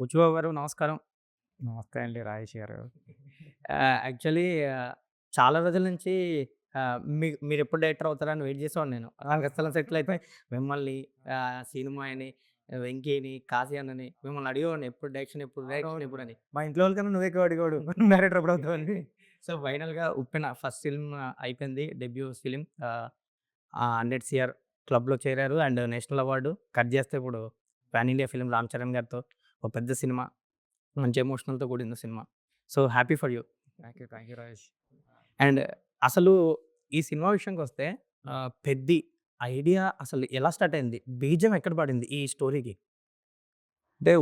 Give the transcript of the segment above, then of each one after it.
బుచ్చిబాబు గారు నమస్కారం. నమస్తే అండి రాజేష్ గారు. యాక్చువల్లీ చాలా రోజుల నుంచి మీరెప్పుడు డైరెక్టర్ అవుతారని వెయిట్ చేసేవాడిని నేను. రంగస్థలం సెటిల్ అయితే మిమ్మల్ని, సినిమా అని, వెంకీని, కాశీ అన్నని మిమ్మల్ని అడిగేవాడిని ఎప్పుడు డైరెక్షన్ ఎప్పుడు, డైరెక్షన్ అవునవును. ఎప్పుడని. మా ఇంట్లో వాళ్ళకన్నా నువ్వే ఎక్కువ అడిగేవాడు. డైరెక్టర్ ఎప్పుడవుతావని. సో, ఫైనల్‌గా 'ఉప్పెన' ఫస్ట్ ఫిల్మ్ అయిపోయింది. Debut film. 100 సీఆర్ క్లబ్‌లో చేరారు. And national award. కట్ చేస్తే ఇప్పుడు pan India film 'Ram Charan' గారితో ఒక పెద్ద సినిమా. మంచి ఎమోషనల్‌తో కూడిన cinema. So, happy for you. Thank you Rajesh. And అసలు ఈ సినిమా విషయానికొస్తే 'పెద్ది' ఐడియా అసలు ఎలా స్టార్ట్ అయింది? బీజం ఎక్కడ పడింది ఈ స్టోరీకి? అంటే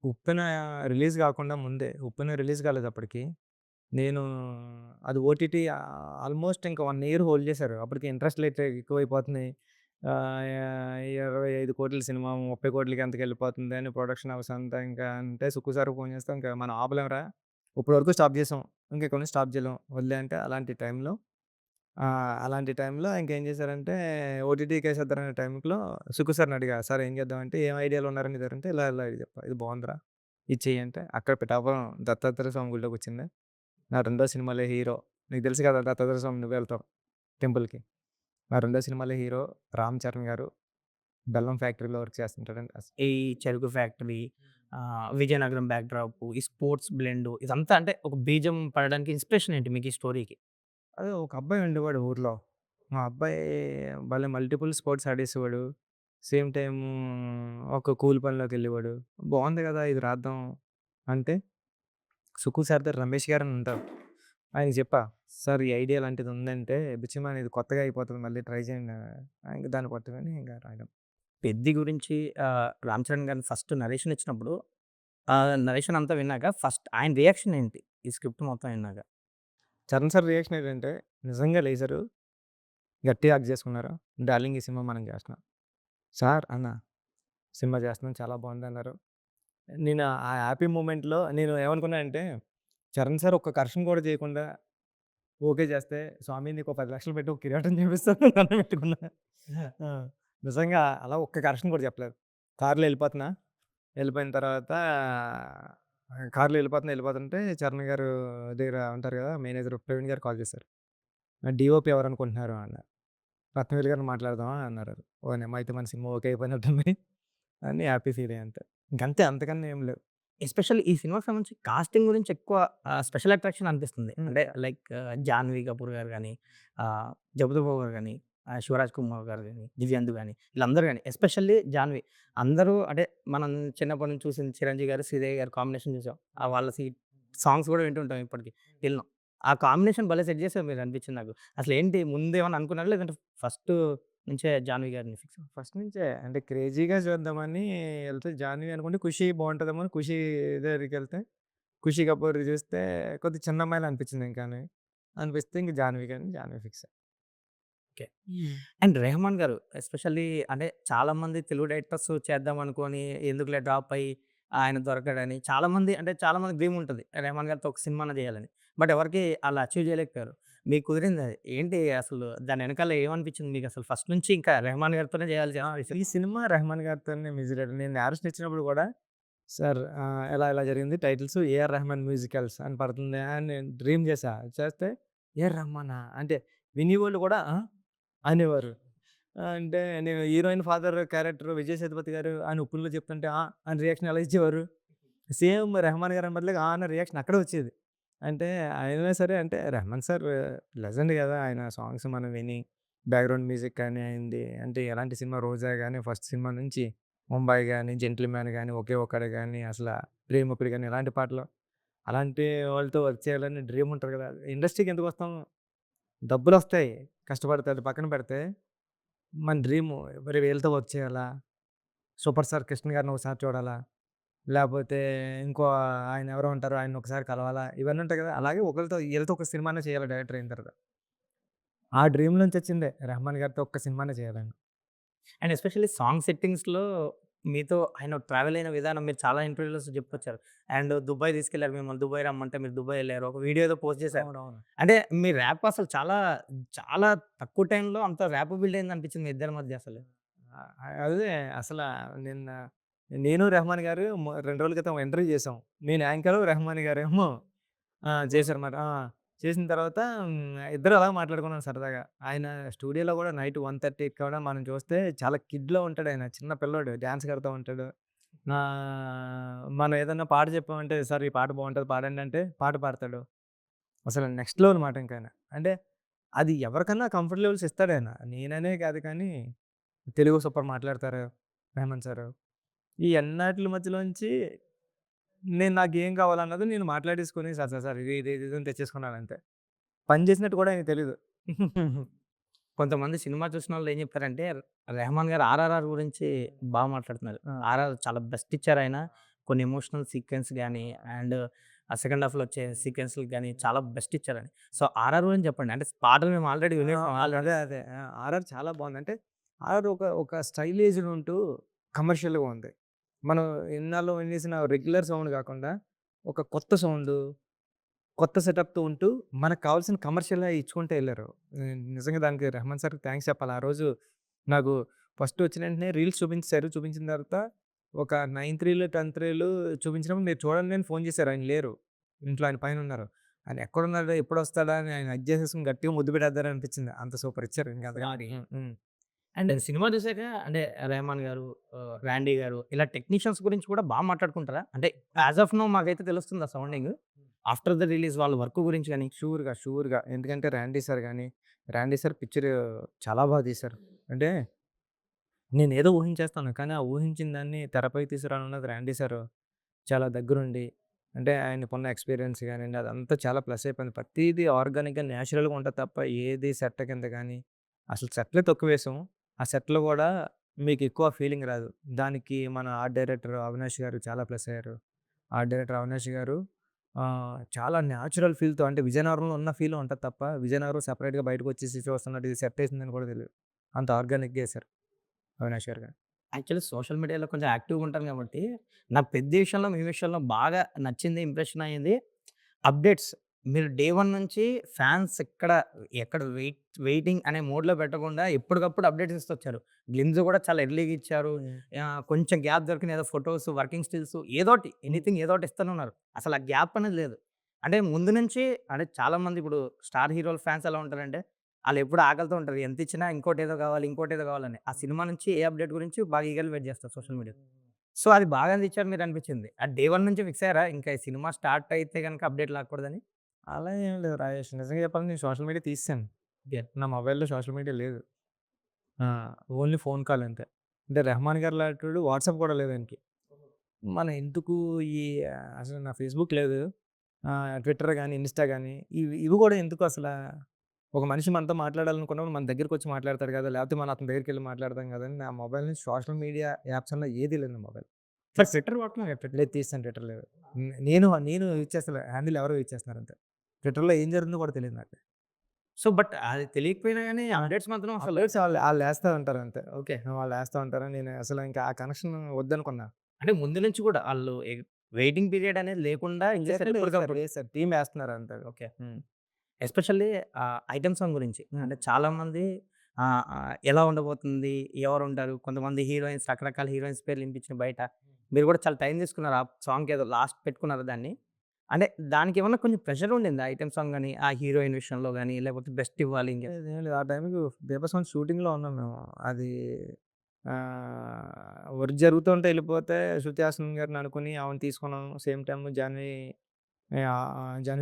'ఉప్పెన' రిలీజ్ గాకుండా ముందే 'ఉప్పెన' రిలీజ్ కాలేదు అప్పటికి. నేను అది ఓటీటీ ఆల్మోస్ట్ ఇంకా 1 ఇయర్ హోల్డ్ చేశారు. అప్పటికి ఇంట్రెస్ట్ రేట్ ఎక్కువైపోతున్నాయి. 25,00,00,000 సినిమా 30,00,00,000కి ఎంతకెళ్ళిపోతుంది అని ప్రొడక్షన్ హౌస్ అంతా ఇంకా అంటే సుక్కు సార్‌కి ఫోన్ చేస్తే ఇంకా మనం ఆపలేంరా! ఇప్పటి వరకు స్టాప్ చేసాం. ఇంకెక్కడి నుంచి స్టాప్ చేయలేం. వదిలేయి అంటే అలాంటి టైంలో ఇంకేం చేశారంటే ఓటీటీకేసేద్దారనే టైంలో సుక్కు సార్‌ని అడిగా. సార్ ఏం చేద్దామంటే ఏం ఐడియాలో ఉన్నారని చెప్పారంటే ఇలా ఇలా ఇది చెప్పా. ఇది బావుందిరా! ఇది చెయ్యి అంటే అక్కడ పిఠాపురం దత్తాత్రేయ స్వామి గుడిలోకొచ్చింది. నా రెండో సినిమాలో హీరో. నీకు తెలుసు కదా! దత్తాత్రేయ స్వామి నువ్వే వెళ్తావు టెంపుల్‌కి. నా రెండో సినిమాలో హీరో 'రామ్ చరణ్' గారు బెల్లం ఫ్యాక్టరీలో వర్క్ చేస్తుంటాడండి. ఈ చెరుకు ఫ్యాక్టరీ, విజయనగరం బ్యాక్‌డ్రాపు, ఈ స్పోర్ట్స్ బ్లెండు ఇదంతా అంటే ఒక బీజం పడడానికి ఇన్‌స్పిరేషన్ ఏంటి మీకు ఈ స్టోరీకి? అదే ఒక అబ్బాయి ఉండేవాడు ఊర్లో. ఆ అబ్బాయి భలే మల్టిపుల్ స్పోర్ట్స్ ఆడేసేవాడు. సేమ్ టైము ఒక కూలి పనిలోకెళ్ళేవాడు. బావుంది గదా! ఇది రాద్దాం అంటే, సుకు సర్దార్ రమేష్ గారని ఉంటారు. ఆయనకి చెప్పా, "సార్ ఈ ఐడియా లాంటిది ఉందంటే బిచ్చిమాని ఇది కొత్తగా అయిపోతది మళ్ళీ ట్రై చేయండి." ఇంక దాన్ని పట్టుకొని ఇంక రాయడం. 'పెద్ది' గురించి 'రామ్ చరణ్' గారు ఫస్ట్ నరేషన్ ఇచ్చినప్పుడు నరేషన్ అంతా విన్నాక ఫస్ట్ ఆయన రియాక్షన్ ఏంటి? ఈ స్క్రిప్ట్ మొత్తం విన్నాక? చరణ్ సార్ రియాక్షన్ ఏంటంటే, నిజంగా లేసారు. గట్టిగా హగ్ చేసుకున్నారు. "డార్లింగ్ ఈ సినిమా మనం చేస్తున్నాం." "సార్" అన్నా, "సినిమా చేస్తున్నాం చాలా బావుందన్నారు." నేను ఆ హ్యాపీ మూమెంట్‌లో నేను ఏమనుకున్నానంటే, చరణ్ సార్ ఒక్క కరెక్షన్ కూడా చేయకుండా ఓకే చేస్తే, "స్వామి నీకో 10,00,000 పెట్టి ఒక కిరీటం చేపిస్తాను" దండం పెట్టుకున్నా. ఆ! నిజంగా అలా ఒక్క కరెక్షన్ కూడా చెప్పలేదు. కార్‌లో ఎళ్ళిపోతున్నా, ఎళ్ళిపోయిన తర్వాత కార్‌లో ఎళ్ళిపోతుంటే చరణ్ గారు దగ్గర ఉంటారు కదా! మేనేజర్ ప్రవీణ్ గారు కాల్ చేశారు. "డీఓపీ ఎవరనుకుంటున్నారు" అన్నారు. "రత్నవేలు గారిని మాట్లాడదామా" అన్నారు. ఓనేమో అయితే మన సినిమా ఓకే అయిపోయినట్టుంది అని హ్యాపీ ఫీల్ అయ్యా అంతే. ఇంకంతే అంతకన్నా ఏం లేవు. ఎస్పెషల్లీ ఈ సినిమాకి సంబంధించి కాస్టింగ్ గురించి ఎక్కువ స్పెషల్ అట్రాక్షన్ అనిపిస్తుంది. హ్మ్. అంటే లైక్ 'జాహ్నవి కపూర్' గారు గాని, 'జగపతి బాబు' గారు గాని, 'శివరాజ్ కుమార్' గారు గాని, 'దివ్యాందు' గాని వీళ్ళందరూ గాని ఎస్పెషల్లీ 'జాహ్నవి' అందరూ అంటే మనం చిన్నప్పటి నుంచి చూసిన 'చిరంజీవి' గారు, 'శ్రీదేవి' గారి కాంబినేషన్ చూసాం. వాళ్ళ సాంగ్స్ కూడా వింటుంటాం ఇప్పటికి విన్నాం. ఆ కాంబినేషన్ భలే సెట్ చేసారు మీరు అనిపించింది నాకు. అసలేంటి ముందేమన్నా అనుకున్నారా? లేదంటే ఫస్ట్ నుంచే 'జాహ్నవి' గారిని ఫిక్స్ ఫస్ట్ నుంచే అంటే క్రేజీగా చూద్దామని ఎళ్తే 'జాహ్నవి' అనుకుంటే 'ఖుషి' బావుంటదేమో అని 'ఖుషి' దగ్గరికెళ్తే 'ఖుషి కపూర్' చూస్తే కొద్దిగా చిన్న అమ్మాయిలా అనిపించింది ఇంకాని. అనిపిస్తే ఇంక 'జాహ్నవి' గాని 'జాహ్నవి' ఫిక్స్. ఓకే. హ్మ్. అండ్ 'రెహమాన్' గారు ఎస్పెషల్లీ అంటే చాలామంది తెలుగు డైరెక్టర్స్ చేద్దాం అనుకోని ఎందుకులే డ్రాప్ అయ్యి ఆయన దొరకడని చాలామంది డ్రీమ్ ఉంటది. 'రెహమాన్' గారితో ఒక సినిమా అన్నా చేయాలని. బట్ ఎవరికీ అలా అచీవ్ చేయలేకపోయారు. మీకు కుదిరిందది. ఏంటి అసలు దాని వెనకాల ఏమనిపించింది మీకసలు ఫస్ట్ నుంచి ఇంకా 'రెహమాన్' గారితోనే చేయాలి ఆ! ఈ ఈ సినిమా? సినిమా 'రెహమాన్' గారితోనే మ్యూజిక్ నేను నేరేషన్ ఇచ్చినప్పుడు కూడా సార్ ఇలా ఇలా జరిగింది టైటిల్స్ 'ఏఆర్ రెహమాన్ మ్యూజికల్స్' అని పడుతుంది అని నేను డ్రీమ్ చేశా. చేస్తే 'ఏఆర్ రెహమానా' అంటే వినేవాళ్ళు కూడా అనేవారు. అంటే నేను heroine father character Vijay Sethupathi గారు ఆయన ఉప్పుల్లో చెప్తుంటే అని రియాక్షన్ ఎలా ఇచ్చేవారు. సేమ్ రెహమాన్ గారు అనే బదులుగా అన్న రియాక్షన్ అక్కడే వచ్చేది. అంటే అయినా సరే అంటే రెహమాన్ సార్ లెజెండ్ కదా! ఆయన సాంగ్స్ మనం విని బ్యాక్‌గ్రౌండ్ మ్యూజిక్ కానీ అయింది అంటే ఎలాంటి సినిమా 'రోజా' గాని ఫస్ట్ సినిమా నుంచి 'ముంబై' గాని, 'జెంటిల్‌మ్యాన్' గాని, 'ఒకే ఒక్కడు' గాని, అసల 'ప్రేమికుడు' గాని ఇలాంటి పాటలు అలాంటి వాళ్ళతో వర్క్ చేయాలని డ్రీమ్ ఉంటది కదా! ఇండస్ట్రీకి ఎందుకొస్తాం? డబ్బులొస్తాయి. కష్టపడితే అది పక్కన పెడితే మన డ్రీము మరి వీళ్ళతో వర్క్ చేయాలా? 'సూపర్ స్టార్ కృష్ణ' గారిని ఒకసారి చూడాలా? లేపోతే ఇంకో ఆయన ఎవరో ఉంటారు. ఆయన్ని ఒకసారి కలవాలా? ఇవన్నీ ఉంటాయి కదా! అలాగే ఒకళ్ళతో ఈళ్ళతో ఒక సినిమానే చేయాలి డైరెక్టర్ అయిన తర్వాత. ఆ డ్రీమ్ నుంచొచ్చిందే 'రెహమాన్' గారితో ఒక్క సినిమానే చేయాలని. అండ్ ఎస్పెషల్లీ సాంగ్ సెట్టింగ్స్‌లో మీతో ఆయన ట్రావెల్ అయిన విధానం మీరు చాలా ఇంటర్వ్యూ‌లో చెప్పుకొచ్చారు. అండ్ దుబాయ్ తీసుకెళ్లారు మిమ్మల్ని. దుబాయ్ రమ్మంటే మీరు దుబాయ్ ఎళ్లారు. ఒక వీడియో ఏదో పోస్ట్ చేశారు. అవునవును. అంటే మీ ర్యాప్ అసలు చాలా తక్కువ టైంలో అంత ర్యాప్ బిల్డ్ అయిందనిపించింది మీ ఇద్దరి మధ్య అసలు. అదే అసల నిన్న నేను రెహమాన్ గారు 2 రోజుల క్రితం ఇంటర్వ్యూ చేసాం. నేను యాంకరు, రెహమాన్ గారేమో చేశారన్నమాట. చేసిన తర్వాత ఇద్దరు అలా మాట్లాడుకున్నాం సరదాగా. ఆయన స్టూడియోలో కూడా నైట్ 1:30 కూడా మనం చూస్తే చాలా కిడ్‌లో ఉంటాడాయన. చిన్న పిల్లోడు డాన్స్ కొడతా ఉంటాడు. మనం ఏదన్నా పాట చెప్పామంటే, "సార్ ఈ పాట బావుంటది పాడండి" అంటే పాట పాడతాడు. అసలు నెక్స్ట్ లెవెల్ మాట ఇంకాయన. అంటే అది ఎవరికన్నా కంఫర్ట్ లెవెల్స్ ఇస్తాడాయన. నేననే కాదు కానీ తెలుగు సూపర్ మాట్లాడతారు రెహమాన్ సారు. ఈ ఎన్నాటిల మధ్యలోంచి నాకేం కావాలన్నది నేను మాట్లాడేసుకొని సార్, సార్, సార్ ఇది అని తెచ్చేసుకున్నానంతే. పని చేసినట్టు కూడా ఆయనకి తెలీదు. కొంతమంది సినిమా చూసినోళ్ళు ఏం చెప్పారంటే, 'రెహమాన్' గారు 'ఆర్ఆర్ఆర్' గురించి మాట్లాడుతున్నారు. ఆ! 'ఆర్ఆర్' చాలా బెస్ట్ ఇచ్చారాయన. కొన్ని ఎమోషనల్ సీక్వెన్స్ గాని, అండ్ ఆ సెకండ్ హాఫ్‌లో వచ్చే సీక్వెన్స్‌లు గాని చాలా బెస్ట్ ఇచ్చారని. సో, 'ఆర్ఆర్' గురించి చెప్పండి. అంటే పాటలు మేము ఆల్రెడీ వినేసాం. అదే. ఆర్ఆర్ చాలా బావుంది. అంటే ఆర్ఆర్ ఒక స్టైలేజ్డ్ ఉంటూ కమర్షియల్‌గా ఉంది. మనం ఇన్నాళ్ళు వినేసిన రెగ్యులర్ సౌండ్ కాకుండా ఒక కొత్త సౌండు, కొత్త సెటప్‌తో ఉంటూ మనకు కావాల్సిన కమర్షియల్‌గా ఇచ్చుకుంటూ ఎళ్లారు. నిజంగా దానికి రెహమాన్ సార్‌కి థాంక్స్ చెప్పాలి. ఆ రోజు నాకు ఫస్ట్ వచ్చిన వెంటనే రీల్స్ చూపించారు. చూపించిన తర్వాత ఒక 9థ్ రీల్, 10థ్ రీల్ చూపించినప్పుడు మీరు చూడండి అని ఫోన్ చేశారు. ఆయన లేరు. ఇంట్లో ఆయన పైనున్నారు. ఆయన ఎక్కడున్నాడు? ఎప్పుడొస్తాడా? అని ఆయన హగ్ చేసేసుకొని గట్టిగా ముద్దు పెట్టేద్దారనిపించింది. అంత సూపర్ ఇచ్చారు ఇంక అంతగా. సారీ. హ్మ్. అండ్ సినిమా చూసాక అంటే 'రెహమాన్' గారు, 'రాండీ' గారు ఇలా టెక్నీషియన్స్ గురించి కూడా మాట్లాడుకుంటారా? అంటే యాస్ ఆఫ్ నౌ మాకైతే తెలుస్తుంది ఆ సౌండింగ్. ఆఫ్టర్ ద రిలీజ్ వాళ్ళ వర్క్ గురించి గాని షూర్‌గా. ఎందుకంటే 'ర్యాండీ' సార్ గాని, 'ర్యాండీ' సార్ పిక్చర్ చాలా బాగా తీశారు. అంటే నేనేదో ఊహించేస్తాను. కానీ ఆ ఊహించిన దాన్ని తెరపై తీసుకురానున్నది 'ర్యాండీ' సారు చాలా దగ్గరుండి, అంటే ఆయనకున్న ఎక్స్‌పీరియన్స్ గానియండి, అదంతా చాలా ప్లస్ అయిపోయింది. ప్రతీదీ ఆర్గానిక్‌గా, నేచురల్‌గా ఉంటది తప్ప ఏది సెట్ కింద గాని, అసలు సెట్‌లే తక్కువేసాం. ఆ సెట్‌లో గూడా మీకెక్కువ ఫీలింగ్ రాదు. దానికి మన ఆర్ట్ డైరెక్టర్ అవినాష్ గారు చాలా ప్లస్ అయ్యారు. ఆర్ట్ డైరెక్టర్ అవినాష్ గారు చాలా న్యాచురల్ ఫీల్‌తో అంటే విజయనగరంలో ఉన్న ఫీల్ ఉంటది తప్ప, విజయనగరం సెపరేట్‌గా బయటకొచ్చేసి చూస్తున్నట్టు ఇది సెట్ ఏసిందని కూడా తెలీదు. అంత ఆర్గానిక్‌గా ఏశారు అవినాష్ గారు. యాక్చువల్లీ సోషల్ మీడియాలో కొంచెం యాక్టివ్‌గా ఉంటాను కాబట్టి, నాకు పెద్ద విషయంలో, మీ విషయంలో బాగా నచ్చింది, ఇంప్రెషన్ అయ్యింది అప్డేట్స్. మీరు డే 1 నుంచి ఫాన్స్ ఎక్కడ వెయిటింగ్ అనే మోడ్‌లో పెట్టకుండా ఎప్పటికప్పుడు అప్డేట్స్ ఇస్తొచ్చారు. గ్లిమ్స్ కూడా చాలా ఎర్లీగా ఇచ్చారు. హ్మ్. కొంచెం గ్యాప్ దొరికిన ఏదో ఫోటోస్, వర్కింగ్ స్టిల్స్ ఏదోటి ఎనీథింగ్ ఏదోటి ఇస్తూనే ఉన్నారు. అసలు ఆ గ్యాప్ అనేది లేదు. అంటే ముందు నుంచి అంటే చాలామంది ఇప్పుడు స్టార్ హీరోల ఫ్యాన్స్ ఎలా ఉంటారంటే, ఆళ్ళెప్పుడు ఆకలితో ఉంటారు. ఎంత ఇచ్చినా ఇంకోటేదో కావాలి, ఇంకోటేదో కావాలని. ఆ సినిమా నుంచి ఏ అప్డేట్ గురించి బాగా ఈగర్‌గా వెయిట్ చేస్తారు సోషల్ మీడియాలో. సో, అది బాగా అందించారు మీరనిపించింది. డే 1 నుంచి ఫిక్స్ అయ్యారా? ఇంకా ఈ సినిమా స్టార్ట్ అయితే గనుక అప్డేట్ లాక్కూడదని? అలా ఏం లేదు రాజేష్. నిజంగా చెప్పాలంటే నేను సోషల్ మీడియా తీసేసాను. నా మొబైల్‌లో సోషల్ మీడియా లేదు. ఆ! ఓన్లీ ఫోన్ కాల్ అంతే. అంటే 'రెహమాన్' గారు లాంటోడు వాట్సాప్ కూడా లేదు ఆయనకి. మనం ఎందుకు ఈ అసలు నా ఫేస్‌బుక్ లేదు. ట్విట్టర్ గాని, ఇన్‌స్టా గాని ఇవి కూడా ఎందుకు అసలా? ఒక మనిషి మనతో మాట్లాడాలనుకున్నప్పుడు మన దగ్గరికొచ్చి మాట్లాడతాడు కదా! లేకపోతే మనం అతని దగ్గరికెళ్ళి మాట్లాడతాం కదా! అని నా మొబైల్ నుంచి సోషల్ మీడియా యాప్స్ అన్నా ఏది లేదు నా మొబైల్. మరి ట్విట్టర్ వాడుతున్నారా? లేదు తీసేసాను ట్విట్టర్ లేదు. నేను యూజ్ చేస్తలే. హ్యాండిల్ ఎవరో యూజ్ చేస్తున్నారు అంతే. ట్విట్టర్‌లో ఏం జరుగుతుందో కూడా తెలీదు నాకు. సో, బట్ అది తెలియకపోయినా గాని అప్డేట్స్ మాత్రం అసలు అప్డేట్స్ ఆళ్ళేస్తా ఉంటారు అంతే. ఓకే. వాళ్ళేస్తా ఉంటారు. నేను అసలు ఇంకా ఆ కనెక్షన్ వద్దనుకున్నా. అంటే ముందు నుంచి కూడా ఆళ్ళు వెయిటింగ్ పీరియడ్ అనేది లేకుండా ఇచ్చేసారు ఎప్పటికప్పుడు. లేదు సార్. టీమ్ ఏస్తున్నారు అంతే. ఓకే. హ్మ్. ఎస్పెషల్లీ ఐటెమ్ సాంగ్ గురించి. అంటే చాలామంది ఎలా ఉండబోతుంది? ఎవరుంటారు? కొంతమంది హీరోయిన్స్ రకరకాల హీరోయిన్స్ పేర్లు వినిపించిన బయట. మీరు కూడా చాలా టైం తీసుకున్నారు. ఆ సాంగ్‌కి ఏదో లాస్ట్ పెట్టుకున్నారు దాన్ని. అంటే దానికేమన్నా కొంచెం ప్రెషర్ ఉండిందా? ఐటెమ్ సాంగ్ గాని, ఆ హీరోయిన్ విషయంలో గాని, లేకపోతే బెస్ట్ ఇవ్వాలి ఇంక లేదేం లేదు. ఆ టైంకి 'బీభత్సం' షూటింగ్‌లో ఉన్నాం మేము. అది వర్క్ జరుగుతుంటే ఎళ్ళిపోతే 'శృతి హాసన్' గారిని అనుకుని ఆమెను తీసుకున్నాం. సేమ్ టైమ్ జాహ్నవి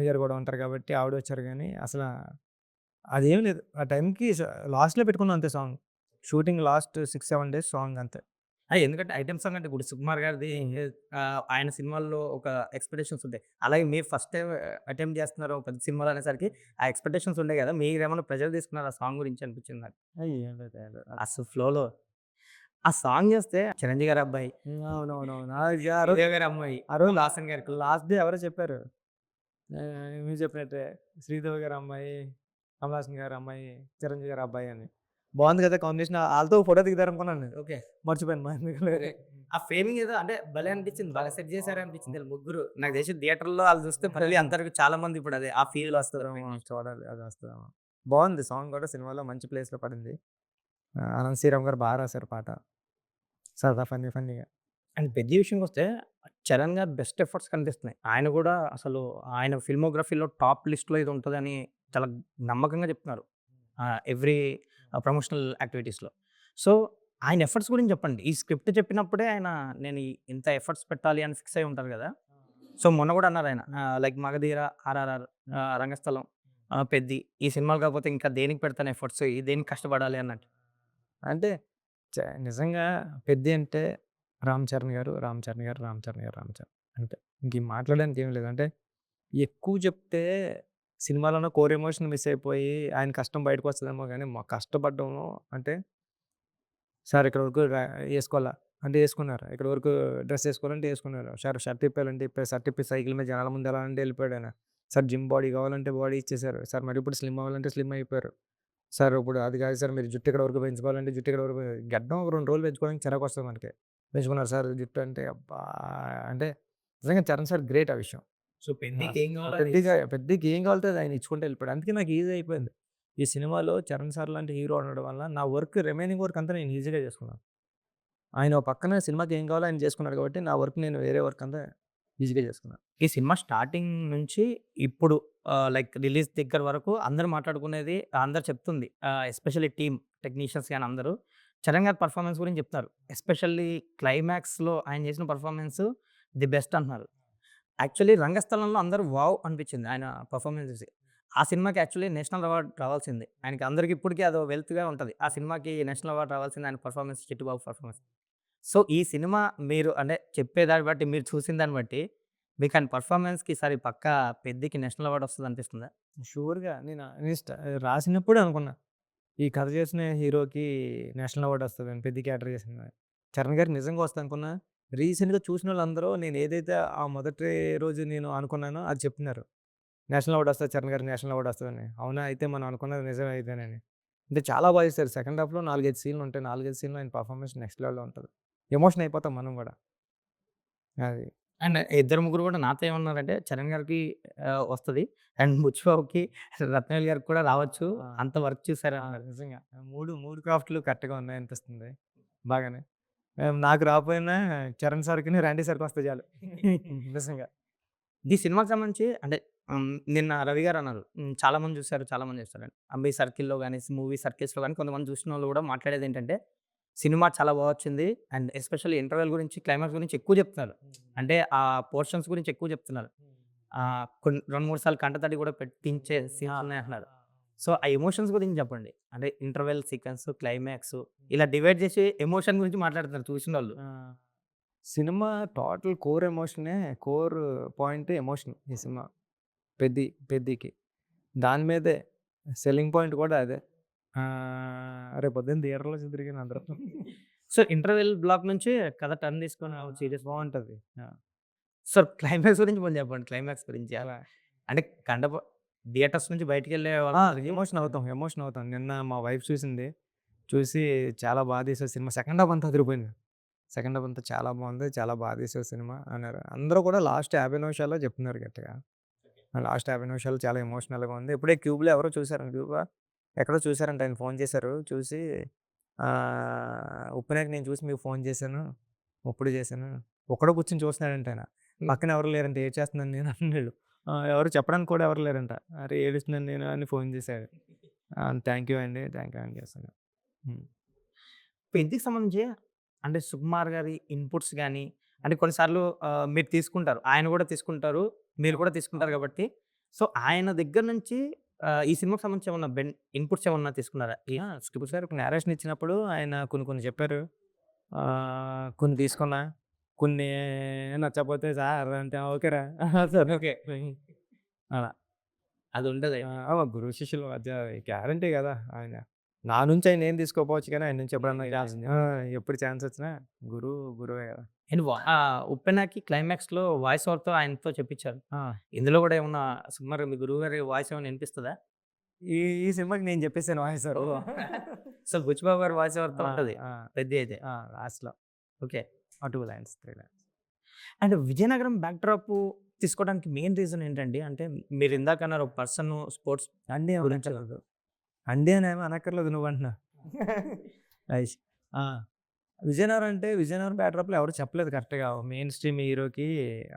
గారు కూడా ఉంటారు కాబట్టి ఆవిడొచ్చారు గానీ, అసల అదేం లేదు. ఆ టైంకి లాస్ట్‌లో పెట్టుకున్నాం అంతే song. Shooting last 6, 7 days song అంతే. ఎందుకంటే ఐటెమ్ సాంగ్ అంటే ఇప్పుడు 'సుకుమార్' గారిది ఆయన సినిమాల్లో ఒక ఎక్స్‌పెక్టేషన్స్ ఉంటాయి. అలాగే మీరు ఫస్ట్ టైమ్ అటెంప్ట్ చేస్తున్నారు ఒక పెద్ద సినిమాలో అనేసరికి ఆ ఎక్స్‌పెక్టేషన్స్ ఉంటాయి గదా! మీరేమన్నా ప్రెషర్ తీసుకున్నారా ఆ సాంగ్ గురించి అనిపించింది నాకు. ఏం లేదు. ఏం లేదు. అసలు ఫ్లోలో ఆ సాంగ్ చేస్తే 'చిరంజీవి' గారి అబ్బాయి, అవునవునవును. శ్రీదేవి గారి అమ్మాయి, ఆ రోజు కమల్ హాసన్ గారి కూతురు. లాస్ట్ డే ఎవరో చెప్పారు. మీరు చెప్పినట్టే 'శ్రీదేవి' గారి అమ్మాయి, 'కమల్ హాసన్' గారి అమ్మాయి, 'చిరంజీవి' గారి అబ్బాయి అని. బావుంది కదా కాంబినేషన్. ఆళ్ళతో ఫోటో దిగుతారనుకున్నాను నేను. ఓకే. మర్చిపోయాను. ఓకే. ఆ ఫేమింగ్ ఏదో అంటే భలే అనిపించింది. బాగా సెట్ చేశారు అనిపించింది ఈళ్ళు ముగ్గురు. నాకు తెలిసి థియేటర్‌లో ఆళ్ళు చూస్తే మళ్ళీ అంతవరకు చాలా మంది ఇప్పుడు అదే ఆ ఫీల్ వస్తది. చూడాలి అది వస్తదేమో. బావుంది సాంగ్ కూడా సినిమాలో మంచి ప్లేస్‌లో పడింది. అనంత్ శ్రీరామ్ గారు బా రాశారు పాట. సరదా ఫన్నీగా. అండ్ పెద్ద విషయంకొస్తే చరణ్ గారి బెస్ట్ ఎఫర్ట్స్ కనిపిస్తున్నాయి. ఆయన గూడా అసలు ఆయన ఫిల్మోగ్రఫీలో టాప్ లిస్ట్‌లో ఇది ఉంటదని చాలా నమ్మకంగా చెప్తున్నారు. ఎవ్రీ ప్రమోషనల్ యాక్టివిటీస్‌లో. సో, ఆయన ఎఫర్ట్స్ గురించి చెప్పండి. ఈ స్క్రిప్ట్ చెప్పినప్పుడే ఆయన నేను ఇంత ఎఫర్ట్స్ పెట్టాలి అని ఫిక్స్ అయ్యి ఉంటారు గదా! సో, మొన్న గూడా అన్నారాయన లైక్ 'మగధీర', 'ఆర్ఆర్ఆర్', 'రంగస్థలం', 'పెద్ది' ఈ సినిమాలు కాకపోతే ఇంకా దేనికి పెడతాను ఎఫర్ట్స్, దేనికి కష్టపడాలి అన్నట్టు. అంటే నిజంగా 'పెద్ది' అంటే రామ్ చరణ్ గారు, రామ్ చరణ్ గారు, రామ్ చరణ్ గారు, రామ్ చరణ్ అంతే. ఇంక మాట్లాడడానికి ఏమి లేదు. అంటే ఎక్కువ చెప్తే సినిమాలోనే కోర్ ఎమోషన్ మిస్ అయిపోయి ఆయన కష్టం బయటకొస్తదేమో గానీ, కష్టపడ్డము అంటే సార్ ఇక్కడ వరకు ఏసుకోవాలా అంటే ఏసుకున్నారు. ఇక్కడ వరకు డ్రెస్ ఏసుకోవాలంటే ఏసుకున్నారు. సార్ షర్ట్ ఇప్పాలంటే ఇప్పారు. షర్ట్ ఇప్పి సైకిల్ మీద జనాల ముందు ఎళ్ళాలంటే ఎళ్ళిపోయాడాయన. సార్ జిమ్ బాడీ కావాలంటే బాడీ ఇచ్చేసారు. సార్ మరి ఇప్పుడు స్లిమ్ అవ్వాలంటే స్లిమ్ అయిపోయారు. సార్ ఇప్పుడు అది కాదు సార్ మీరు జుట్టు ఇక్కడ వరకు పెంచుకోవాలంటే జుట్టు ఇక్కడ వరకు గడ్డం ఒక 2 రోజులు పెంచుకోవడానికి చిరాకొస్తది మనకి. పెంచుకున్నారు సార్ జుట్టు అంటే అబ్బా! అంటే నిజంగా చరణ్ సార్ గ్రేట్ ఆ విషయం. సో, పెద్దికి ఏం కావాలో అది పెద్దికి ఏం కావాలితే అది ఆయన ఇచ్చుకుంటూ వెళ్ళిపోయాడు. అందుకే నాకు ఈజీ అయిపోయింది. ఈ సినిమాలో చరణ్ సార్ లాంటి హీరో ఉండడం వల్ల నా రిమైనింగ్ వర్క్ అంతా నేను ఈజీగా చేసుకున్నాను. ఆయన ఓ పక్కన సినిమాకి ఏం కావాలో ఆయన చేసుకున్నాడు కాబట్టి, నా వర్క్ నేను వేరే వర్క్ అంతా ఈజీగా చేసుకున్నాను. ఈ సినిమా స్టార్టింగ్ నుంచి ఇప్పుడు లైక్ రిలీజ్ దగ్గర వరకు అందరూ మాట్లాడుకునేది అందరూ చెప్తుంది. ఎస్పెషల్లీ టీమ్ టెక్నీషియన్స్ గాని అందరూ చరణ్ గారి పెర్ఫార్మన్స్ గురించి చెప్తున్నారు. ఎస్పెషల్లీ క్లైమాక్స్‌లో ఆయన చేసిన పెర్ఫార్మన్స్ ది బెస్ట్ అంటున్నారు. యాక్చువల్లీ 'రంగస్థలంలో' అందరూ వావ్ అనిపించింది ఆయన పెర్ఫార్మన్స్ చూసి. ఆ సినిమాకి యాక్చువల్లీ నేషనల్ అవార్డ్ రావాల్సింది. ఆయనకి అందరికి ఇప్పటికి అదో వెల్త్‌గా ఉంటది. ఆ సినిమాకి నేషనల్ అవార్డ్ రావాల్సింది ఆయన పెర్ఫార్మన్స్ 'చిట్టిబాబు' పెర్ఫార్మన్స్. సో, ఈ సినిమా మీరు అంటే చెప్పేదాన్ని బట్టి, మీరు చూసిన దాన్ని బట్టి మీకు ఆయన పెర్ఫార్మన్స్‌కి ఈసారి పక్కా 'పెద్దికి' నేషనల్ అవార్డ్ వస్తదనిపిస్తుందా? షూర్‌గా నేను రాసినప్పుడే అనుకున్నా. ఈ కథ చేసిన హీరోకి నేషనల్ అవార్డ్ వస్తదని. పెద్ద క్యారెక్టర్ చేసిన చరణ్ గారికి నిజంగా వస్తదనుకున్నా. రీసెంట్‌గా చూసినోళ్ళందరూ నేను ఏదైతే ఆ మొదటి రోజు నేను అనుకున్నానో అది చెప్తున్నారు. నేషనల్ అవార్డ్ వస్తది చరణ్ గారికి నేషనల్ అవార్డ్ వస్తదని. అవునా! అయితే మనం అనుకున్నది నిజమే అయితేనని. అంటే చాలా బాగా చేశారు. సెకండ్ హాఫ్‌లో 4, 5 సీన్‌లు ఉంటాయి. 4, 5 సీన్‌లో ఆయన పెర్ఫార్మన్స్ నెక్స్ట్ లెవెల్‌లో ఉంటది. ఎమోషన్ అయిపోతాం మనం గూడా. అది. అండ్ ఇద్దరు ముగ్గురు కూడా నాతో ఏమన్నారంటే చరణ్ గారికి వస్తది. అండ్ బుచ్చిబాబుకి, రత్నవేలు గారికి కూడా రావచ్చు. ఆ! అంత వర్క్ చూసారన్నారు. నిజంగా. 3 క్రాఫ్ట్‌లు కరెక్ట్‌గా ఉన్నాయనిపిస్తుంది. బాగానే. నాకు రాకపోయినా చరణ్ సార్‌కిని, ర్యాండీ సార్‌కి వస్తే చాలు. నిజంగా. ఈ సినిమాకి సంబంధించి అంటే నిన్న రవి గారు అన్నారు. చాలామంది చూసారు, చాలామంది చూసారని. మీ సర్కిల్‌లో గాని, మూవీ సర్కిల్స్‌లో గాని కొంతమంది చూసినోళ్ళు కూడా మాట్లాడేదేంటంటే సినిమా చాలా బా వచ్చింది. అండ్ ఎస్పెషల్లీ ఇంటర్వెల్ గురించి, క్లైమాక్స్ గురించి ఎక్కువ చెప్తున్నారు. అంటే ఆ పోర్షన్స్ గురించి ఎక్కువ చెప్తున్నారు. 2, 3 సార్లు కంటతడి కూడా పెట్టించే సీన్స్ ఉన్నాయంటున్నారు. సో, ఆ ఎమోషన్స్ గురించి చెప్పండి. అంటే ఇంటర్వెల్ సీక్వెన్స్, క్లైమాక్స్ ఇలా డివైడ్ చేసి ఎమోషన్ గురించి మాట్లాడుతున్నారు చూసినోళ్ళు. ఆ! సినిమా టోటల్ కోర్ ఎమోషనే కోర్ పాయింట్ ఎమోషన్ ఈ సినిమా. 'పెద్దికి'. దాని మీదే సెల్లింగ్ పాయింట్ కూడా అదే. రేపొద్దున్న థియేటర్‌లో చూద్దురుగాని అందరూ. సో, ఇంటర్వెల్ బ్లాక్ నుంచి కథ టర్న్ తీసుకొని సీరియస్ బావుంటది. సో, క్లైమాక్స్ గురించి కొంచెం చెప్పండి. క్లైమాక్స్ గురించి అలా అంటే థియేటర్స్ నుంచి బయటికెళ్ళే వాళ్ళు ఎమోషన్ అవుతాం. నిన్న మా వైఫ్ చూసింది. చూసి చాలా బాగా తీసావు సినిమా. సెకండ్ హాఫ్ అంతా అదిరిపోయింది. సెకండ్ హాఫ్ అంతా చాలా బావుంది. చాలా బాగా తీసావు సినిమా అన్నారు. అందరూ కూడా లాస్ట్ 50 నిమిషాల్లో చెప్తున్నారు గట్టిగా. లాస్ట్ 50 నిమిషాలు చాలా ఎమోషనల్‌గా ఉంది. ఇప్పుడే 'క్యూబ్‌లో' ఎవరో చూసారంట 'క్యూబా' ఎక్కడో చూసారంట ఆయన ఫోన్ చేశారు. చూసి 'ఉప్పెనకి నేను చూసి మీకు ఫోన్ చేశాను. ఇప్పుడు చేశాను.' ఒక్కడే కూర్చొని చూస్తున్నాడంట ఆయన. పక్కన ఎవరు లేరంట. ఏం చేస్తున్నాను నేను అన్నాడు. ఎవరు చెప్పడానికి కూడా ఎవరు లేరంట. అరే! ఏడుస్తున్నాను నేను అని ఫోన్ చేశాడు. థ్యాంక్ యూ అండి. థ్యాంక్ యూ అని చేశాను. హ్మ్. పెద్దికి సంబంధించి అంటే సుకుమార్ గారి ఇన్‌పుట్స్ గాని, అంటే కొన్నిసార్లు మీరు తీసుకుంటారు. ఆయన కూడా తీసుకుంటారు. మీరు కూడా తీసుకుంటారు కాబట్టి, సో, ఆయన దగ్గర నుంచి ఈ సినిమాకి సంబంధించి ఏమన్నా ఇన్‌పుట్స్ ఏమన్నా తీసుకున్నారా? స్క్రిప్ట్ సార్ నేరేషన్ ఇచ్చినప్పుడు ఆయన కొన్ని కొన్ని చెప్పారు. కొన్ని తీసుకున్నా. కొన్ని నచ్చకపోతే సార్ అంటే ఓకేరా. సరే ఓకే. అలా. అది ఉండదు. గురు శిష్యుల మధ్య గ్యారంటీ కదా! ఆయన నా నుంచి ఆయన ఏం తీసుకోపోవచ్చు కానీ ఆయన నుంచి ఎప్పుడన్నా ఛాన్స్ ఎప్పుడు ఛాన్స్ వచ్చినా గురువే కదా! అండ్ 'ఉప్పెన'కి క్లైమాక్స్‌లో వాయిస్ ఓవర్‌తో ఆయనతో చెప్పించారు. ఇందులో కూడా ఏమన్నా సుకుమార్ మీ గురువుగారి వాయిస్ ఏమన్నా వినిపిస్తదా? ఈ ఈ సినిమాకి నేను చెప్పేసాను వాయిస్ ఓవర్. సో, బుచ్చిబాబు గారి వాయిస్ ఓవర్‌తో ఉంటది. పెద్ది అయితే. లాస్ట్‌లో okay. 2 lines, 3 lines. And Vizianagaram backdrop తీసుకోవడానికి మెయిన్ రీజన్ ఏంటండి? అంటే మీరు ఇందాక అన్నారు ఒక పర్సన్ స్పోర్ట్స్ అండి గురించి అనక్కర్లేదు. అండి అనేమి అనక్కర్లేదు నువ్వంటున్నావు. ఐష్. విజయనగరం అంటే విజయనగరం బ్యాక్‌డ్రాప్‌లో ఎవరు చెప్పలేదు కరెక్ట్‌గా. మెయిన్ స్ట్రీమ్ హీరోకి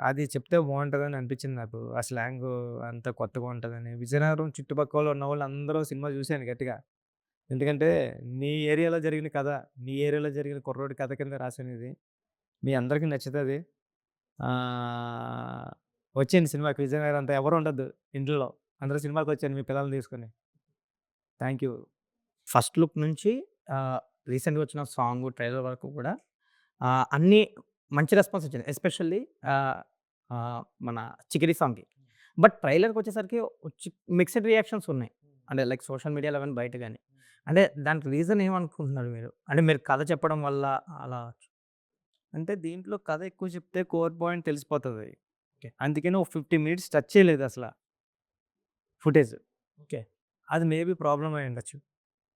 అది చెప్తే బావుంటదని అనిపించింది నాకు. ఆ స్లాంగు అంతా కొత్తగా ఉంటదని. విజయనగరం చుట్టుపక్కల ఉన్నవాళ్ళందరూ సినిమా చూసాను గట్టిగా. ఎందుకంటే నీ ఏరియాలో జరిగిన కథ, నీ ఏరియాలో జరిగిన కుర్రోడి కథ కింద రాసానిది. మీ అందరికి నచ్చుతది. ఆహ్, వచ్చేయండి సినిమాకి విజయనగరం అంతా ఎవరు ఉండొద్దు ఇంట్లో. అందరూ సినిమాకొచ్చేయండి మీ పిల్లల్ని తీసుకొని. Thank you. ఫస్ట్ లుక్ నుంచి రీసెంట్‌గా వచ్చిన సాంగు, ట్రైలర్ వరకు కూడా అన్నీ మంచి రెస్పాన్స్ వచ్చింది. ఎస్పెషల్లీ ఆహ్, ఆహ్, మన 'చికిరి' సాంగ్‌కి. బట్ ట్రైలర్‌కొచ్చేసరికి మిక్స్డ్ రియాక్షన్స్ ఉన్నాయి. అంటే లైక్ సోషల్ మీడియాలో గాని, బయట గాని. అంటే దానికి రీజన్ ఏమనుకుంటున్నారు మీరు? అంటే మీరు కథ చెప్పడం వల్ల అలా అంటే దీంట్లో కథ ఎక్కువ చెప్తే కోర్ పాయింట్ తెలిసిపోతది. ఓకే. అందుకని ఒక 50 మినిట్స్ టచ్ చేయలేదసల ఫుటేజ్. ఓకే. అది మేబీ ప్రాబ్లమ్ అయ్యుండొచ్చు.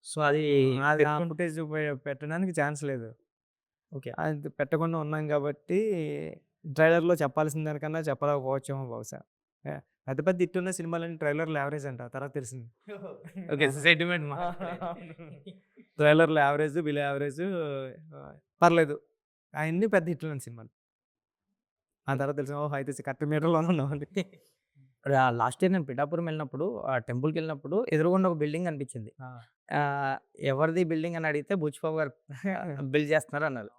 సో, అది అది ఆ పెట్టుకుంటూ ఫుటేజ్ పెట్టడానికి ఛాన్స్ లేదు. ఓకే. అది పెట్టకుండా ఉన్నాం కాబట్టి ట్రైలర్‌లో చెప్పాల్సిన దానికన్నా చెప్పలేకపోవచ్చేమో బహుశా. పెద్ద పెద్ద హిట్టున్న సినిమాలన్నీ ట్రైలర్‌లో యావరేజ్ అంట. తర్వాత తెలిసింది. ఓకే. సెంటిమెంట్ మా ట్రైలర్‌లో యావరేజ్, బిలో యావరేజ్ పర్లేదు. అయన్నీ పెద్ద హిట్లున్న సినిమాలు. ఆ తర్వాత తెలిసింది ఓహో! అయితే కరెక్ట్ మీటర్‌లోనే ఉన్నామని. లాస్ట్ ఇయర్ నేను పిఠాపురం వెళ్ళినప్పుడు టెంపుల్‌కెళ్ళినప్పుడు ఎదురుగుండా ఒక బిల్డింగ్ కనిపించింది. ఆ! ఎవరిది బిల్డింగ్ అని అడిగితే బుచ్చిబాబు గారు బిల్డ్ చేస్తున్నారు అన్నారు.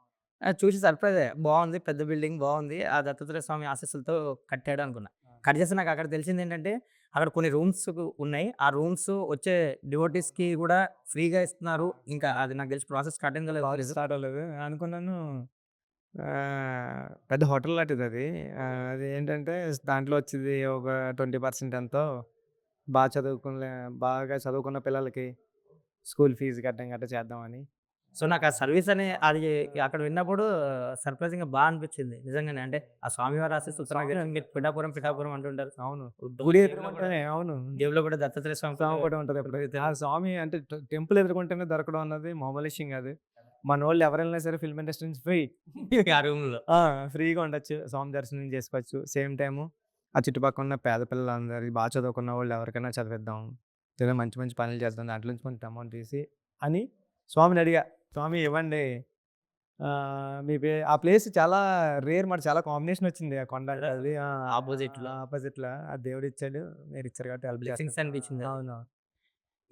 చూసి సర్ప్రైజ్ అయ్యా. బావుంది. పెద్ద బిల్డింగ్ బావుంది. ఆ దత్తాత్రేయ స్వామి ఆశీస్సులతో కట్టాడు అనుకున్నా. కట్ చేస్తే నాకు అక్కడ తెలిసిందేంటంటే అక్కడ కొన్ని రూమ్స్ ఉన్నాయి. ఆ రూమ్స్ వచ్చే డివోటీస్‌కి కూడా ఫ్రీగా ఇస్తున్నారు. ఇంకా అది నాకు తెలిసి ప్రాసెస్ స్టార్ట్ అయిందో లేదో తెలీదు. స్టార్ట్ అవ్వలేదు. అనుకున్నాను పెద్ద హోటల్ లాంటిదది. అదేంటంటే దాంట్లో వచ్చేది ఒక 20% ఎంతో బాగా చదువుకున్న పిల్లలకి స్కూల్ ఫీజు కట్టడం గట్టా చేద్దామని. సో, నాకు ఆ సర్విస్ అది అక్కడ విన్నప్పుడు సర్ప్రైజింగ్‌గా అనిపించింది. నిజంగానే అంటే ఆ స్వామివారి ఆశీస్సులతో నాకు తెలిసి మీరు పిఠాపురం, పిఠాపురం అంటుంటారు. అవును. ఉద్దంలో గుడి జేబులో కూడా ఎదురుగుంటానే అవును. జేబులో కూడా దత్తాత్రేయ స్వామి స్వామి ఫోటో ఫోటో ఉంటది ఎప్పుడైతే. ఆ స్వామి అంటే టెంపుల్ ఎదురుగుంటేనే దొరకడం అన్నది మామూలు విషయం కాదు. మనోళ్ళు ఎవరెళ్ళినా సరే ఫిల్మ్ ఇండస్ట్రీ నుంచి ఫ్రీ. ఆ రూమ్‌లో. ఆ! ఫ్రీగా ఉండొచ్చు. స్వామి దర్శనం చేసుకోవచ్చు. సేమ్ టైము ఆ చుట్టుపక్కల ఉన్న పేద పిల్లలందరికి చదువుకున్న వాళ్ళు ఎవరికైనా చదివిద్దాం. లేదా మంచి మంచి పనులు చేద్దాం. దాంట్లో నుంచి కొంత అమౌంట్ తీసి అని స్వామిని అడిగా. స్వామి ఇవ్వండి. మీ ఆ ప్లేస్ చాలా రేర్ మాట చాలా కాంబినేషన్ వచ్చింది. ఆ కొండ అది ఆపోజిట్‌లో ఆపోజిట్‌లో ఆ దేవుడిచ్చాడు. మీరిచ్చారు కాబట్టి హెల్ప్ చేస్తాను. బ్లెస్సింగ్స్ అనిపించింది. అవును.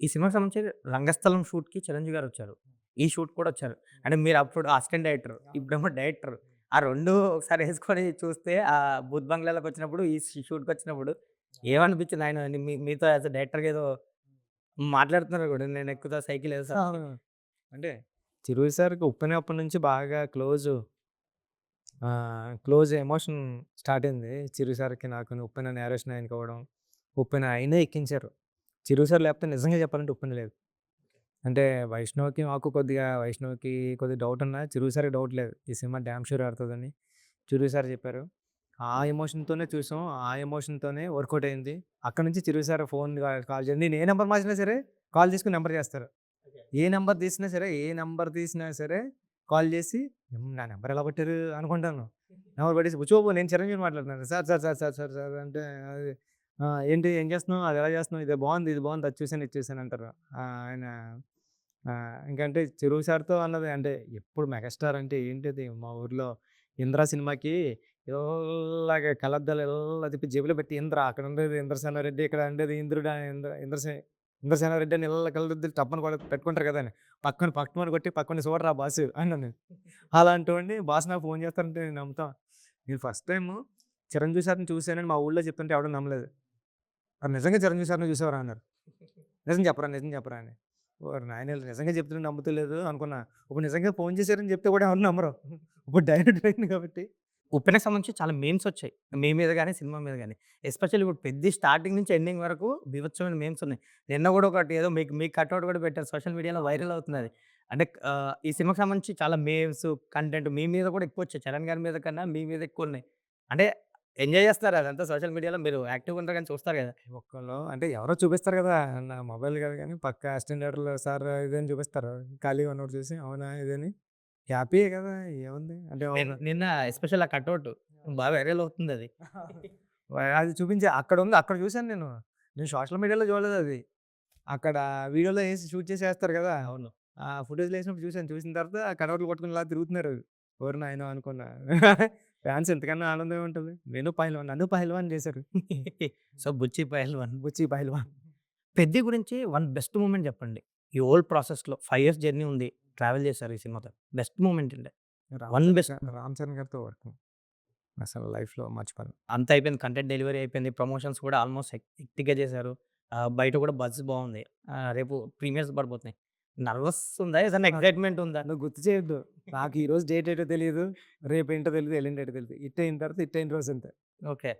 ఈ సినిమాకి సంబంధించి రంగస్థలం షూట్‌కి చిరంజీవి గారొచ్చారు. ఈ షూట్ కూడా వచ్చారు. అంటే మీరు అప్పుడు అసిస్టెంట్ డైరెక్టర్. ఇప్పుడేమో డైరెక్టర్. ఆ 2 ఒకసారి యేసుకొని చూస్తే భూత్ బంగ్లాలోకొచ్చినప్పుడు, ఈ షూట్‌కొచ్చినప్పుడు ఏమనిపించింది? ఆయన మీతో యాస్ ఎ డైరెక్టర్‌గా ఏదో మాట్లాడుతున్నారు గూడా. నేను ఎక్కుతా సైకిల్ ఏసా అవును. అంటే చిరు సార్‌కి 'ఉప్పెన' అప్పటి నుంచి బాగా క్లోజ్ ఎమోషన్ స్టార్ట్ అయింది. చిరు సార్‌కి నాకును 'ఉప్పెన' నేరేషన్ ఆయనకివ్వడం. 'ఉప్పెన' ఆయనే ఎక్కించారు. చిరు సార్ లేకపోతే నిజంగా చెప్పాలంటే 'ఉప్పెన' లేదు. అంటే వైష్ణవ్‌కి కొద్దిగా డౌట్ ఉన్నా చిరు సార్‌కి డౌట్ లేదు. ఈ సినిమా డామ్ షూర్ ఆడుతదని చిరు సార్ చెప్పారు. ఆ ఎమోషన్‌తోనే చూసాం. ఆ ఎమోషన్‌తోనే వర్కౌట్ అయింది. అక్కడి నుంచి చిరు సార్ ఫోన్ కాల్ చేయండి. నేను ఏ నంబర్ మార్చినా సరే కాల్ తీసుకొని నంబర్ చేస్తారు. ఏ నంబర్ తీసినా సరే కాల్ చేసి నా నంబర్ ఎలా పట్టారు అనుకుంటాను. నంబర్ పట్టేసి "బుచ్చిబాబు నేను చిరంజీవిని మాట్లాడుతున్నాను. సార్ అంటే అది ఏంటి ఏం చేస్తున్నావు? అది ఎలా చేస్తున్నావు? ఇది బాగుంది. అది చూసాను, ఇది చూసాను" అంటారు. ఆయన ఇంకంటే చిరు సార్‌తో అన్నది అంటే ఎప్పుడు మెగాస్టార్ అంటే ఏంటిది మా ఊర్లో 'ఇంద్ర' సినిమాకి ఇలాగ కళ్ళద్దాలు ఇలా తిప్పి జేబులో పెట్టి అక్కడ ఉండేది ఇంద్రసేనారెడ్డి, ఇక్కడ ఉండేది ఇంద్రుడు ఇంద్రసేనారెడ్డి అని ఇలా కళ్ళద్దాలు టప్పని కూడా పెట్టుకుంటారు కదా! అని పక్కన కొట్టి పక్కన చూడరా బాసు అన్నాను. అలాంటోడిని బాస్ నాకు ఫోన్ చేస్తారంటే నేను నమ్ముతా. నేను ఫస్ట్ టైము చిరంజీవి సార్‌ని చూసానని మా ఊళ్ళో చెప్తుంటే ఎవడు నమ్మలేదు. "మరి నిజంగా చిరంజీవి సార్‌ని చూసావారా?" అన్నారు. నిజం చెప్పరా" అని. ఓరి నాయన! ఈళ్ళు నిజంగా చెప్తుంటే నమ్ముతలేదు అనుకున్నా. ఇప్పుడు నిజంగా ఫోన్ చేశారని చెప్తే కూడా ఎవరు నమ్మరు. ఇప్పుడు డైరెక్ట్ అయింది కాబట్టి. 'ఉప్పెన'కి సంబంధించి చాలా మీమ్స్ వచ్చాయి. మీ మీద గాని, సినిమా మీద గాని. ఎస్పెషల్లీ ఇప్పుడు పెద్ది స్టార్టింగ్ నుంచి ఎండింగ్ వరకు బీభత్సమైన మీమ్స్ ఉన్నాయి. నిన్న గూడా ఒకటి ఏదో మీకు కటౌట్ గూడా పెట్టారు. సోషల్ మీడియాలో వైరల్ అవుతున్నది. అంటే ఈ సినిమాకి సంబంధించి చాలా మీమ్స్, కంటెంట్ మీ మీద కూడా ఎక్కువొచ్చాయి. చరణ్ గారి మీద కన్నా మీ మీద ఎక్కువున్నాయి. అంటే ఎంజాయ్ చేస్తారా అదంతా సోషల్ మీడియాలో మీరు యాక్టివ్‌గా ఉంటారు గాని చూస్తారు గదా! ఒక్కళ్ళు అంటే ఎవరో చూపిస్తారు కదా! నా మొబైల్ కాదు గానీ పక్కా అసిస్టెంట్ డైరెక్టర్‌లు సార్ ఇదని చూపిస్తారు. ఖాళీగా ఉన్నప్పుడు చూసి అవునా ఇదని. హ్యాపీయే కదా! ఏముంది అంటే నిన్న ఎస్పెషల్ ఆ కటౌట్ బాగా వైరల్ అవుతుందది. అది చూపించా అక్కడుంది. అక్కడ చూసాను నేను. నేను సోషల్ మీడియాలో చూడలేదది. అక్కడ వీడియోలో ఏసి షూట్ చేసి ఏస్తారు కదా! అవును. ఆ ఫుటేజ్‌లో ఏసినప్పుడు చూసాను. చూసిన తర్వాత కటౌట్లు పట్టుకొని ఇలా తిరుగుతున్నారు. ఓరి నాయనో అనుకున్నా. ఫ్యాన్స్ ఎంతకన్నా ఆనందం ఏముంటది. నేను పైల్వాన్, నన్ను పైల్వాన్ చేశారు. సో, 'బుచ్చి పహల్వాన్.' బుచ్చి పైల్వాన్. 'పెద్ది' గురించి వన్ బెస్ట్ మూమెంట్ చెప్పండి. ఈ హోల్ ప్రాసెస్‌లో 5 ఇయర్స్ జర్నీ ఉంది. ట్రావెల్ చేశారు ఈ సినిమాతో. బెస్ట్ మూమెంట్ ఏంటి? వన్ బెస్ట్ రామ్ చరణ్ గారితో వర్క్ అసలు లైఫ్‌లో మర్చిపోలేను. అంతా అయిపోయింది. కంటెంట్ డెలివరీ అయిపోయింది. ప్రమోషన్స్ కూడా ఆల్మోస్ట్ హెక్టిక్‌గా చేశారు. బయట కూడా బజ్ బావుంది. రేపు ప్రీమియర్స్ పడబోతున్నాయి. నర్వస్ ఉందా? ఏదైనా ఎక్సైట్‌మెంట్ ఉందా? నువ్వు గుర్తు చేయొద్దు. నాకు ఈరోజు డేట్ ఏంటో తెలీదు. రేపేంటో తెలీదు. ఎల్లుండి ఏంటో తెలీదు. హిట్ అయిన తర్వాత హిట్ అయిన రోజు అంతే. ఓకే.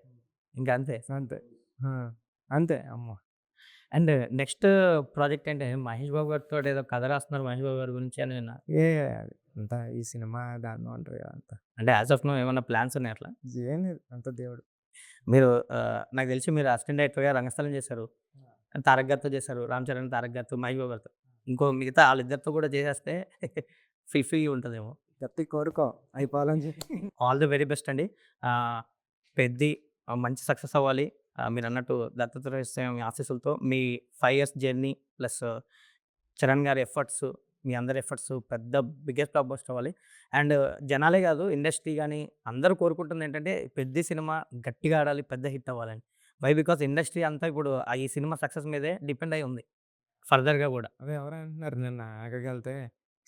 ఇంక అంతే. అంతే. ఆ! అంతే. అమ్మో! అండ్ నెక్స్ట్ ప్రాజెక్ట్ ఏంటి? మహేష్ బాబు గారితోటి ఏదో కథ రాస్తున్నారు మహేష్ బాబు గారి గురించి అని విన్నా. ఏ అంతా ఈ సినిమా దాన్నో అంటారు కదా! అంతా. అంటే యాస్ ఆఫ్ నౌ ఏమన్నా ప్లాన్స్ ఉన్నాయా అట్లా? ఏం లేదు. అంతా దేవుడు. మీరు నాకు తెలిసి మీరు అసిస్టెంట్ డైరెక్టర్‌గా రంగస్థలం చేశారు. తారక్ గారితో చేశారు. రామ్ చరణ్, తారక్ గారితో, మహేష్ బాబు గారితో. ఇంకో మిగతా ఆళ్ళిద్దరితో కూడా చేసేస్తే ఫీ ఉంటదేమో. గట్టి కోరుకో అయిపోవాలని చెప్పి. ఆల్ ది వెరీ బెస్ట్ అండి. ఆహ్, 'పెద్ది' మంచి సక్సెస్ అవ్వాలి. మీరన్నట్టు దత్తాత్రేయ స్వామి ఆశీస్సులతో మీ 5 ఇయర్స్ జర్నీ ప్లస్ చరణ్ గారి ఎఫర్ట్స్, మీ అందరి ఎఫర్ట్స్ పెద్ద బిగ్గెస్ట్ బ్లాక్ బస్టర్ అవ్వాలి. అండ్ జనాలే కాదు ఇండస్ట్రీ గాని అందరూ కోరుకుంటుంది ఏంటంటే 'పెద్ది' సినిమా గట్టిగా ఆడాలి, పెద్ద హిట్ అవ్వాలని. వై? బికాజ్ ఇండస్ట్రీ అంతా ఇప్పుడు ఈ సినిమా సక్సెస్ మీదే డిపెండ్ అయ్యి ఉంది. ఫర్దర్‌గా కూడా. అదే ఎవరో అంటున్నారు నిన్న అక్కడికెళ్తే,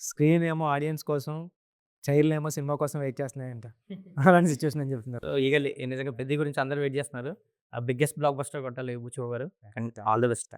స్క్రీన్ ఏమో ఆడియన్స్ కోసం, చైర్‌లేమో సినిమా కోసం వెయిట్ చేస్తున్నాయంట. అలాంటి సిట్యుయేషన్ అని చెప్తున్నారు. సో ఈగర్లీ నిజంగా 'పెద్ది' గురించి అందరూ వెయిట్ చేస్తున్నారు. బిగ్గెస్ట్ బ్లాక్ బస్టర్ కొట్టాలి 'బుచ్చిబాబు' గారు. And all the best.